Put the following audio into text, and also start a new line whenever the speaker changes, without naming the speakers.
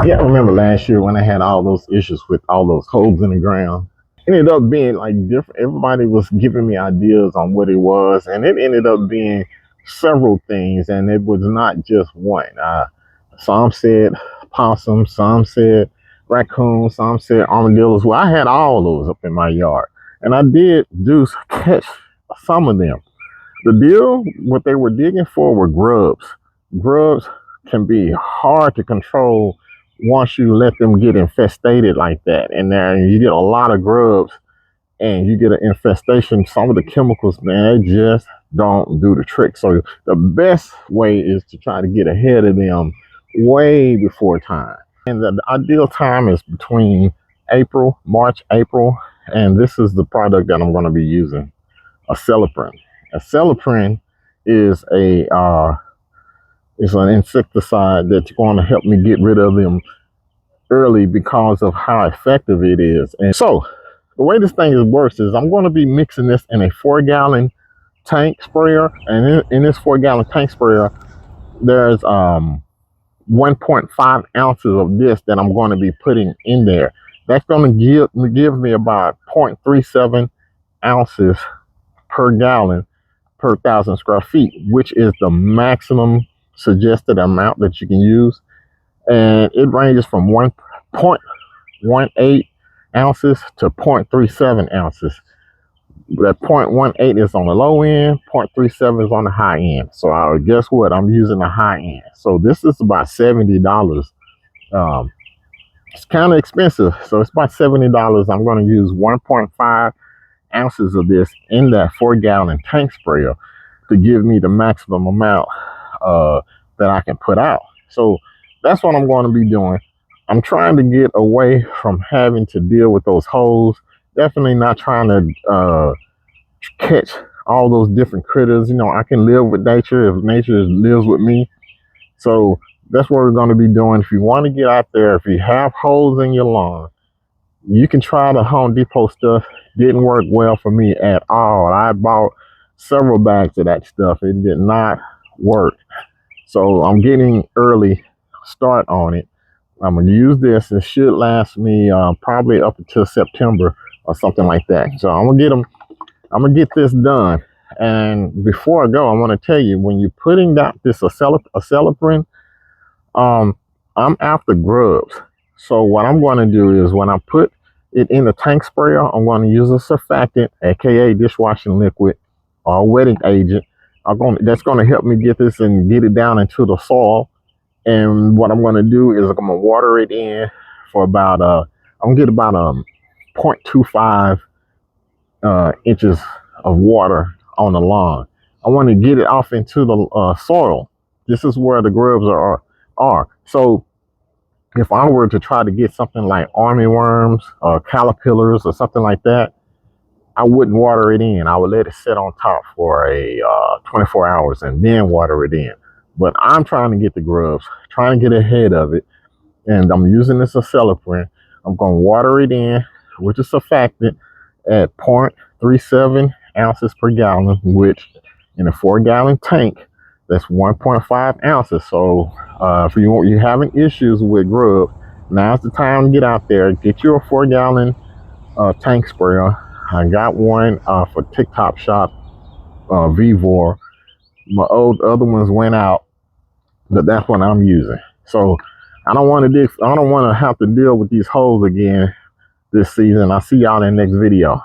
Yeah, I remember last year when I had all those issues with all those holes in the ground. It ended up being like different. Everybody was giving me ideas on what it was, and it ended up being several things, and it was not just one. Some said possum, some said raccoon, some said armadillos. Well, I had all those up in my yard, and I did do catch some of them. The deal, what they were digging for were grubs. Grubs can be hard to control once you let them get infestated like that. And then you get a lot of grubs and you get an infestation. Some of the chemicals, man, they just don't do the trick. So the best way is to try to get ahead of them way before time. And the ideal time is between March, April, and this is the product that I'm going to be using, acelepryn. Acelepryn is is an insecticide that's going to help me get rid of them early because of how effective it is. And so the way this thing works is I'm going to be mixing this in a 4-gallon tank sprayer, and in this 4-gallon tank sprayer, there's 1.5 ounces of this that I'm going to be putting in there. That's going to give me about 0.37 ounces per gallon per 1,000 square feet, which is the maximum suggested amount that you can use. And it ranges from 1.18 ounces to 0.37 ounces. That 0.18 is on the low end, 0.37 is on the high end. So guess what? I'm using the high end. So this is about $70. It's kind of expensive. So it's about $70. I'm going to use 1.5 ounces of this in that 4-gallon tank sprayer to give me the maximum amount that I can put out. So that's what I'm going to be doing. I'm trying to get away from having to deal with those holes. Definitely not trying to catch all those different critters. You know, I can live with nature if nature lives with me. So that's what we're going to be doing. If you want to get out there, if you have holes in your lawn, you can try the Home Depot stuff. Didn't work well for me at all. I bought several bags of that stuff. It did not work. So I'm getting early start on it. I'm going to use this. It should last me probably up until September or something like that. So I'm going to get this done. And before I go, I want to tell you, when you're putting out this acelepryn, I'm after grubs. So what I'm going to do is when I put it in the tank sprayer, I'm going to use a surfactant, aka dishwashing liquid or wetting agent. That's going to help me get this and get it down into the soil. And what I'm going to do is I'm going to water it in for about I'm going to get about 0.25 inches of water on the lawn. I want to get it off into the soil. This is where the grubs are. So if I were to try to get something like armyworms or caterpillars or something like that, I wouldn't water it in. I would let it sit on top for 24 hours and then water it in. But I'm trying to get the grubs, trying to get ahead of it. And I'm using this acelepryn. I'm going to water it in with a surfactant at 0.37 ounces per gallon, which in a 4-gallon tank, that's 1.5 ounces. So if you're having issues with grub, now's the time to get out there, get you a 4-gallon tank sprayer. I got one for TikTok Shop, Vivor. My other ones went out, but that's what I'm using. So I don't want to have to deal with these holes again this season. I'll see y'all in the next video.